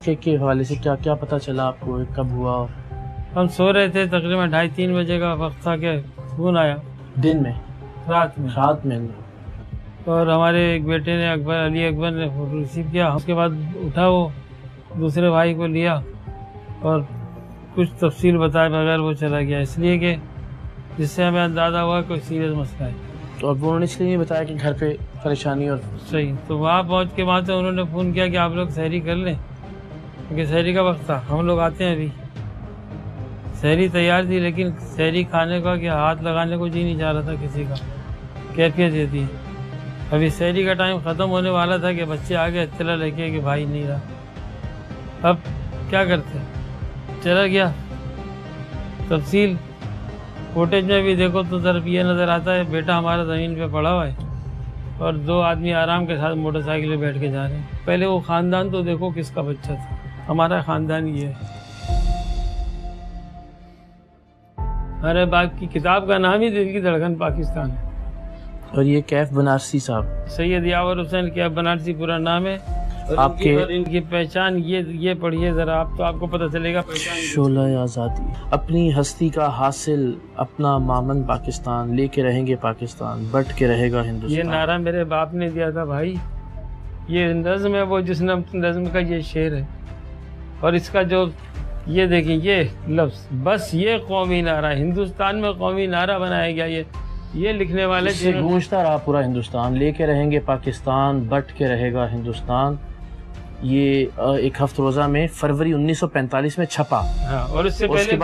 کے حوالے سے کیا کیا پتہ چلا آپ کو، کب ہوا؟ اور ہم سو رہے تھے، تقریباً 2:30-3 بجے کا وقت تھا کہ فون آیا، دن میں رات میں، اور ہمارے ایک بیٹے نے علی اکبر نے ریسیو کیا. اس کے بعد اٹھا، وہ دوسرے بھائی کو لیا اور کچھ تفصیل بتائے بغیر وہ چلا گیا، اس لیے کہ جس سے ہمیں اندازہ ہوا کوئی سیریس مسئلہ ہے. اور وہ انہوں نے اس لیے نہیں بتایا کہ گھر پہ پریشانی اور صحیح. تو وہاں پہنچ کے وہاں سے انہوں نے فون کیا کہ آپ لوگ سحری کر لیں، کیونکہ سحری کا وقت تھا، ہم لوگ آتے ہیں. ابھی سحری تیار تھی لیکن سحری کھانے کا کہ ہاتھ لگانے کو جی نہیں چاہ رہا تھا کسی کا، کیفیت یہ تھی. ابھی سحری کا ٹائم ختم ہونے والا تھا کہ بچے آگے اطلاع لے کے کہ بھائی نہیں رہا. اب کیا کرتے، چلا گیا. تفصیل فوٹیج میں بھی دیکھو تو طرف یہ نظر آتا ہے بیٹا ہمارا زمین پہ پڑا ہوا ہے اور 2 آدمی آرام کے ساتھ موٹر سائیکل پہ بیٹھ کے جا رہے ہیں. پہلے وہ خاندان تو دیکھو کس کا بچہ تھا، ہمارا خاندان یہ ہے. ہمارے باپ کی کتاب کا نام ہی دل کی دھڑکن پاکستان ہے. اور یہ کیف بنارسی صاحب، سید یاور حسین کیف بنارسی پورا نام ہے. آپ کے ان کی پہچان یہ پڑھیے ذرا، آپ کو پتہ چلے گا. شعلہ آزادی، اپنی ہستی کا حاصل اپنا مامن پاکستان، لے کے رہیں گے پاکستان، بٹ کے رہے گا ہندوستان. یہ نعرہ میرے باپ نے دیا تھا بھائی. یہ نظم ہے وہ جس نظم کا یہ شعر ہے، اور اس کا جو یہ دیکھیں یہ لفظ، بس یہ قومی نعرہ ہندوستان میں قومی نعرہ بنایا گیا. یہ لکھنے والے سے گونجتا رہا پورا ہندوستان، لے کے رہیں گے پاکستان، بٹ کے رہے گا ہندوستان. یہ ایک ہفت روزہ میں فروری 1945 میں چھپا. ہاں، اور اس سے پہلے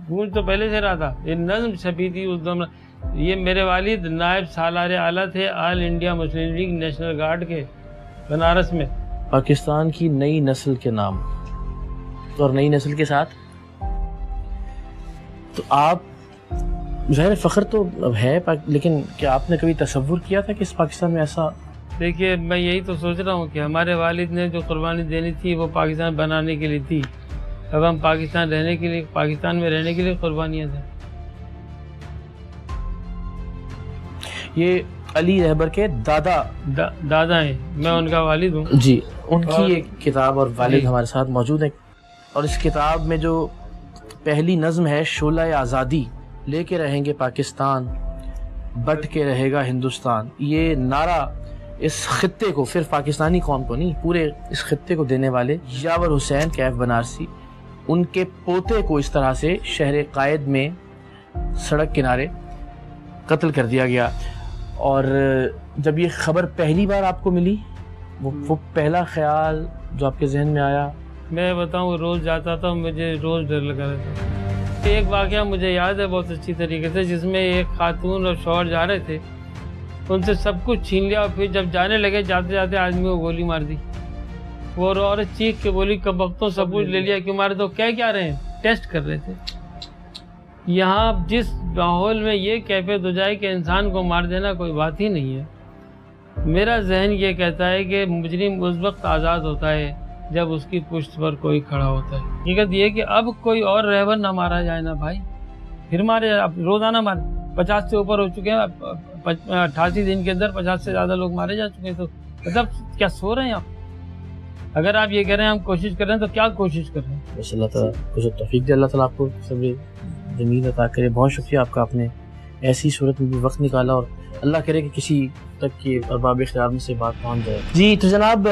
گونج تو پہلے سے رہا تھا. یہ نظم چھپی تھی اس دوران. یہ میرے والد نائب سالار اعلیٰ تھے All India Muslim League National Guard کے بنارس میں. پاکستان کی نئی نسل کے نام اور نئی نسل کے ساتھ تو آپ ظاہر فخر تو ہے، لیکن کیا آپ نے کبھی تصور کیا تھا کہ اس پاکستان میں ایسا؟ دیکھیے میں یہی تو سوچ رہا ہوں کہ ہمارے والد نے جو قربانی دینی تھی وہ پاکستان بنانے کے لیے تھی. اب ہم پاکستان میں رہنے کے لیے قربانیاں تھیں. یہ علی رہبر کے دادا ہیں، میں ان کا والد ہوں. جی، ان کی ایک کتاب اور والد ہمارے ساتھ موجود ہیں. اور اس کتاب میں جو پہلی نظم ہے شعلہ آزادی، لے کے رہیں گے پاکستان، بٹ کے رہے گا ہندوستان، یہ نعرہ اس خطے کو، صرف پاکستانی قوم کو نہیں، پورے اس خطے کو دینے والے یاور حسین کیف بنارسی، ان کے پوتے کو اس طرح سے شہر قائد میں سڑک کنارے قتل کر دیا گیا. اور جب یہ خبر پہلی بار آپ کو ملی، وہ پہلا خیال جو آپ کے ذہن میں آیا؟ میں بتاؤں، روز جاتا تھا، مجھے روز ڈر لگا رہتا تھا. ایک واقعہ مجھے یاد ہے بہت اچھی طریقے سے، جس میں ایک خاتون اور شوہر جا رہے تھے، ان سے سب کچھ چھین لیا، اور پھر جب جانے لگے جاتے جاتے آدمی کو گولی مار دی. وہ عورت چیخ کے بولی کب وقتوں سب کچھ لے لیا کیوں مارے؟ تو کیا رہے ہیں، ٹیسٹ کر رہے تھے. یہاں جس ماحول میں یہ کیفیت ہو جائے کہ انسان کو مار دینا کوئی بات ہی نہیں ہے. میرا ذہن یہ کہتا ہے کہ مجرم اس وقت آزاد ہوتا ہے جب اس کی پشت پر کوئی کھڑا ہوتا ہے. حقیقت یہ کہ اب کوئی اور رہبر نہ مارا جائے نا بھائی، پھر مارے. اب روزانہ مارے، 50 سے اوپر ہو چکے ہیں. 88 دن کے اندر 50 سے زیادہ لوگ مارے جا چکے ہیں. تو مطلب کیا سو رہے ہیں آپ؟ اگر آپ یہ کہہ رہے ہیں ہم کوشش کر رہے ہیں تو کیا کوشش کر رہے ہیں؟ بس اللہ تعالیٰ کچھ توفیق دے، اللہ تعالیٰ آپ کو صبر جمیل عطا کرے. بہت شکریہ آپ کا، آپ نے ایسی صورت میں بھی وقت نکالا، اور اللہ کرے کہ کسی تک کی ارباب اختیار سے بات پہنچ جائے. جی تو جناب،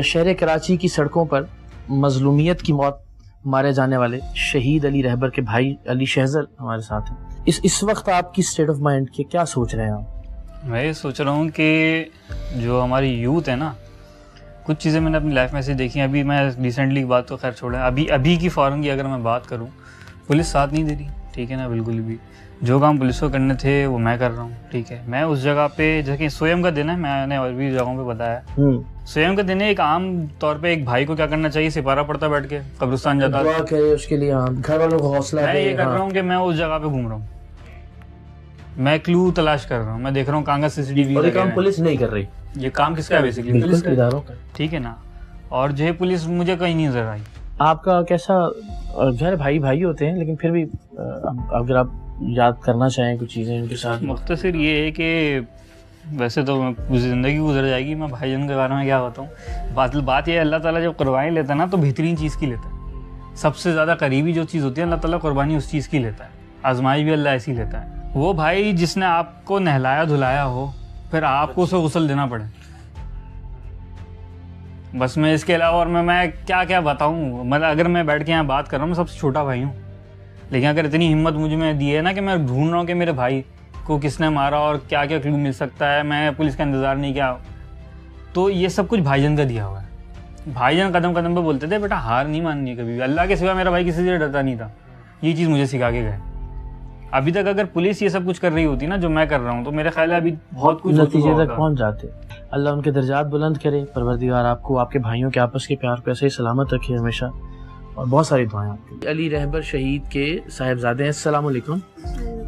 شہر کراچی کی سڑکوں پر مظلومیت کی موت مارے جانے والے شہید علی رہبر کے بھائی علی شہزر ہمارے ساتھ ہیں. اس وقت آپ کی اسٹیٹ آف مائنڈ کی کیا سوچ رہے ہیں آپ؟ میں یہ سوچ رہا ہوں کہ جو ہماری یوتھ ہے نا، کچھ چیزیں میں نے اپنی لائف میں ایسی دیکھی ہیں. ابھی میں ریسنٹلی بات تو خیر چھوڑیں، ابھی کی فوراً کی اگر میں بات کروں، پولیس ساتھ نہیں دے رہی، ٹھیک ہے نا، بالکل بھی. جو کام پولیس کو کرنے تھے وہ میں کر رہا ہوں، ٹھیک ہے. میں اس جگہ پہ جیسے سویم کا دن ہے، میں نے اور بھی جگہوں پہ بتایا، سویم کا دن ہے. ایک عام طور پہ ایک بھائی کو کیا کرنا چاہیے؟ سپارہ پڑتا بیٹھ کے قبرستان جاتا ہے اس کے لیے، گھر والوں کو حوصلہ. میں یہ کر رہا ہوں کہ میں اس جگہ پہ گھوم رہا ہوں، میں کلو تلاش کر رہا ہوں، میں دیکھ رہا ہوں کہاں کا CCTV. اور یہ کام پولیس نہیں کر رہی، یہ کام کس کا ہے؟ بیسیکلی پولیس کے اداروں کا، ٹھیک ہے نا. اور جو ہے پولیس مجھے کہیں نہیں نظر آئی. آپ کا کیسا؟ ظاہر بھائی ہوتے ہیں، لیکن پھر بھی اگر آپ یاد کرنا چاہیں کچھ چیزیں ان کے ساتھ. مختصر یہ ہے کہ ویسے تو زندگی گزر جائے گی, میں بھائی جان کے بارے میں کیا بتاؤں. بات یہ ہے, اللہ تعالیٰ جب قربانی لیتا ہے نا تو بہترین چیز کی لیتا ہے. سب سے زیادہ قریبی جو چیز ہوتی ہے اللہ تعالیٰ قربانی اس چیز کی لیتا ہے. آزمائش بھی اللہ ایسی لیتا ہے. وہ بھائی جس نے آپ کو نہلایا دھلایا ہو, پھر آپ کو اسے غسل دینا پڑے. بس میں اس کے علاوہ اور میں کیا بتاؤں. مطلب اگر میں بیٹھ کے یہاں بات کر رہا ہوں, میں سب سے چھوٹا بھائی ہوں, لیکن اگر اتنی ہمت مجھ میں دی ہے نا کہ میں ڈھونڈ رہا ہوں کہ میرے بھائی کو کس نے مارا اور کیا کیا کلو مل سکتا ہے, میں پولیس کا انتظار نہیں کیا, تو یہ سب کچھ بھائی جان کا دیا ہوا ہے. بھائی جان قدم قدم پہ بولتے تھے بیٹا ہار نہیں ماننی کبھی بھی, اللہ کے سوا میرا بھائی کسی سے ڈرتا نہیں تھا. یہ چیز مجھے سکھا کے گئے. ابھی تک اگر پولیس یہ سب کچھ کر رہی ہوتی نا جو میں کر رہا ہوں, تو میرے خیال ہے ابھی بہت کچھ نتیجے تک پہنچ جاتے. اللہ ان کے درجات بلند کرے, پروردگار آپ کو آپ کے بھائیوں کے آپس کے پیار کو ایسے ہی سلامت رکھے ہمیشہ, اور بہت ساری دعائیں آپ کے. علی رہبر شہید کے صاحبزادے ہیں. السلام علیکم,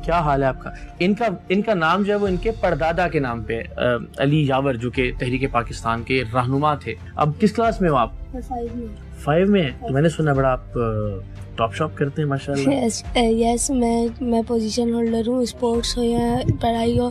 کیا حال ہے آپ کا؟ ان کا نام جو ہے وہ ان کے پردادا کے نام پہ علی یاور, جو کہ تحریک پاکستان کے رہنما تھے. اب کس کلاس میں ہو آپ؟ 5 میں. تو میں نے سنا بڑا آپ ٹاپ شاپ کرتے ہیں ماشاء اللہ. یس, میں پوزیشن ہولڈر ہوں, اسپورٹس ہو یا پڑھائی ہو.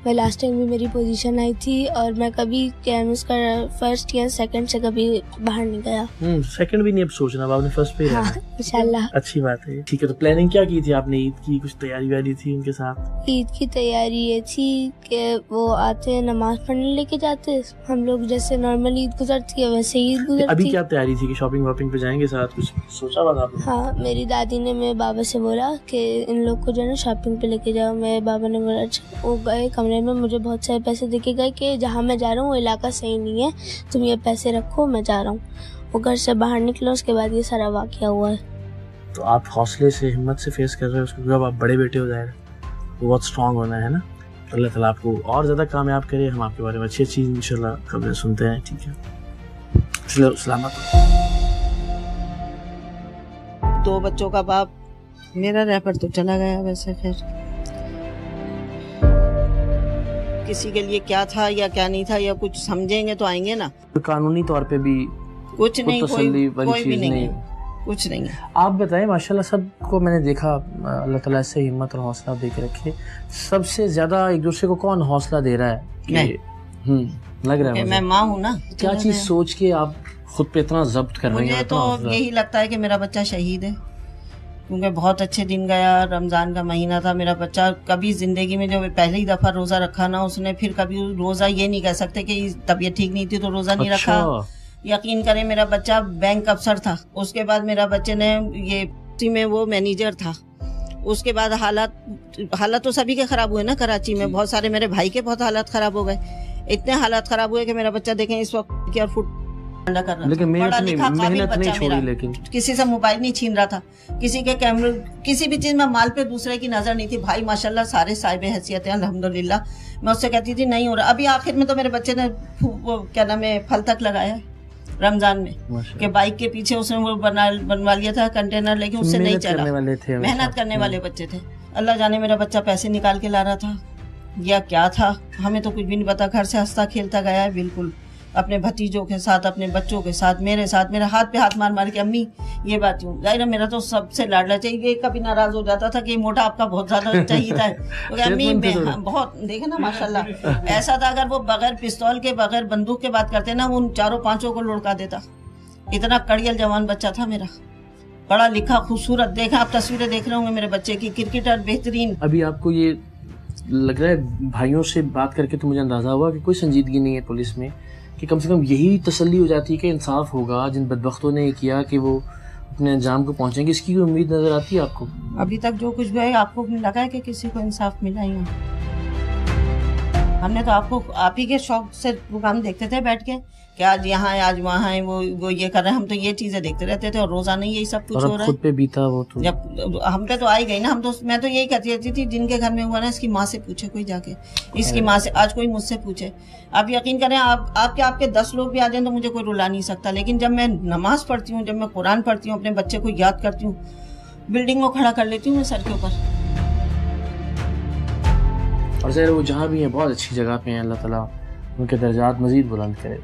میں لاسٹ ٹائم بھی میری پوزیشن آئی تھی, اور میں کبھی اس کا فرسٹ یا سیکنڈ سے کبھی باہر نہیں گیا. سیکنڈ بھی نہیں اب سوچنا, آپ نے فرسٹ پہ. ہاں انشاءاللہ. اچھی بات ہے. ٹھیک ہے, تو پلاننگ کیا کی تھی آپ نے عید کی؟ کچھ تیاری ویاری تھی ان کے ساتھ؟ عید کی تیاری یہ تھی کہ وہ آتے نماز پڑھنے لے کے جاتے, ہم لوگ جیسے نارمل عید گزرتی ہے ویسے عید گزرتی. ابھی کیا تیاری تھی کہ شاپنگ واپنگ پہ جائیں گے ساتھ, کچھ سوچا بات آپ نے؟ ہاں, میری دادی نے میرے بابا سے بولا کہ ان لوگ کو جو ہے نا شاپنگ پہ لے کے جاؤ. میرے بابا نے بولا اچھا. وہ گئے کمرے میں, مجھے بہت سارے پیسے دے کے گئے کہ جہاں میں جا رہا ہوں وہ علاقہ صحیح نہیں ہے, تم یہ پیسے رکھو, میں جا رہا ہوں. وہ گھر سے باہر نکلا, اس کے بعد یہ سارا واقعہ ہوا ہے. تو آپ حوصلے سے ہمت سے فیس کر رہے ہیں اس کو, جب آپ بڑے بیٹے ہو جائے تو بہت اسٹرانگ ہونا ہے نا. اللہ تعالیٰ آپ کو اور زیادہ کامیاب کرے. ہم آپ کے بارے میں اچھی اچھی انشاءاللہ خبریں سنتے ہیں. ٹھیک ہے, سلامت. 2 بچوں کا باپ میرا رہبر تو چلا گیا. ویسے خیر کسی کے لیے کیا تھا یا کیا نہیں تھا, یا کچھ سمجھیں گے تو آئیں گے نا. قانونی طور پہ بھی کچھ نہیں, کوئی بھی نہیں, کچھ نہیں. آپ بتائیں, ماشاءاللہ سب کو میں نے دیکھا, اللہ تعالیٰ سے ہمت اور حوصلہ دے کے رکھے. سب سے زیادہ ایک دوسرے کو کون حوصلہ دے رہا ہے؟ لگ رہا ہے میں ماں ہوں نا. کیا چیز سوچ کے آپ خود پہ اتنا ضبط کر رہے ہیں؟ مجھے تو یہی لگتا ہے کہ میرا بچہ شہید ہے, کیونکہ بہت اچھے دن گیا. رمضان کا مہینہ تھا. میرا بچہ کبھی زندگی میں جو پہلی دفعہ روزہ رکھا نا, اس نے پھر کبھی روزہ یہ نہیں کہہ سکتے کہ طبیعت ٹھیک نہیں تھی تو روزہ نہیں رکھا. یقین کریں, میرا بچہ بینک افسر تھا, اس کے بعد میرا بچے نے یہ میں وہ مینیجر تھا. اس کے بعد حالات تو سبھی کے خراب ہوئے نا کراچی میں. بہت سارے میرے بھائی کے بہت حالات خراب ہو گئے. اتنے حالات خراب ہوئے کہ میرا بچہ دیکھیں اس وقت کیا فٹ کر رہا, لیکن پڑھا لکھا قابل بچہ میرا. لیکن کسی سے موبائل نہیں چھین رہا تھا, کسی کے کیمرے, کسی بھی چیز میں مال پہ دوسرے کی نظر نہیں تھی. بھائی ماشاءاللہ سارے صاحب حیثیت ہیں الحمدللہ. میں اس سے کہتی تھی نہیں ہو رہا. ابھی آخر میں تو میرے بچے نے وہ کیا نام ہے پھل تک لگایا رمضان میں, کہ بائک کے پیچھے اس نے وہ بنوا لیا تھا کنٹینر, لیکن اس سے نہیں چلا. محنت کرنے والے بچے تھے. اللہ جانے میرا بچہ پیسے نکال کے لا رہا تھا یا کیا تھا, ہمیں تو کچھ بھی نہیں پتا. گھر سے ہنستا کھیلتا گیا ہے بالکل, اپنے بھتیجوں کے ساتھ, اپنے بچوں کے ساتھ, میرے ساتھ. میرا ہاتھ پہ ہاتھ مار مار کے امی یہ بات ہوں. ظاہر میرا تو سب سے لاڈلا چاہیے. یہ کبھی ناراض ہو جاتا تھا کہ موٹا آپ کا بہت زیادہ چاہیے تھا. امی بہت دیکھے نا ماشاءاللہ ایسا تھا, اگر وہ بغیر پستول کے بغیر بندوق کے بات کرتے نا, ان 4-5 کو لڑکا دیتا. اتنا کڑیل جوان بچہ تھا میرا, پڑھا لکھا خوبصورت. دیکھا آپ تصویریں دیکھ رہے ہوں گے میرے بچے کی, کرکٹر بہترین. ابھی آپ کو یہ لگ رہا ہے بھائیوں سے بات کر کے تو مجھے اندازہ ہوا کہ کوئی سنجیدگی نہیں ہے پولیس میں, کہ کم سے کم یہی تسلی ہو جاتی ہے کہ انصاف ہوگا. جن بدبختوں نے یہ کیا کہ وہ اپنے انجام کو پہنچیں گے, اس کی امید نظر آتی ہے آپ کو؟ ابھی تک جو کچھ بھی ہے آپ کو لگا ہے کہ کسی کو انصاف ملا ہی ہو؟ ہم نے تو آپ ہی کے شوق سے پروگرام دیکھتے تھے بیٹھ کے, کہ آج یہاں ہے آج وہاں ہے, وہ یہ کر رہے ہیں. ہم تو یہ چیزیں دیکھتے رہتے تھے, اور روزانہ یہی سب کچھ ہو رہا ہے. خود پہ بیتا وہ تو جب ہم پہ تو آئی گئی نا. میں تو یہی کہتی رہتی تھی, جن کے گھر میں ہوا نا اس کی ماں سے پوچھے کوئی جا کے, اس کی ماں سے. آج کوئی مجھ سے پوچھے, آپ یقین کریں, آپ کے 10 لوگ بھی آ جائیں تو مجھے کوئی رلا نہیں سکتا. لیکن جب میں نماز پڑھتی ہوں, جب میں قرآن پڑھتی ہوں, اپنے بچے کو یاد کرتی ہوں, بلڈنگ کو کھڑا کر لیتی ہوں میں سر کے اوپر. اور ظاہر وہ جہاں بھی ہیں بہت اچھی جگہ پہ ہیں, اللہ تعالیٰ ان کے درجات مزید بلند کرے.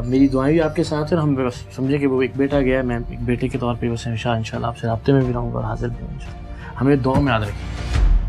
میری دعائیں بھی آپ کے ساتھ ہیں. ہم سمجھے کہ وہ ایک بیٹا گیا ہے, میں ایک بیٹے کے طور پہ بس انشاءاللہ آپ سے رابطے میں بھی رہوں گا اور حاضر بھی ہوں. ہمیں دعاؤں میں یاد رکھیں.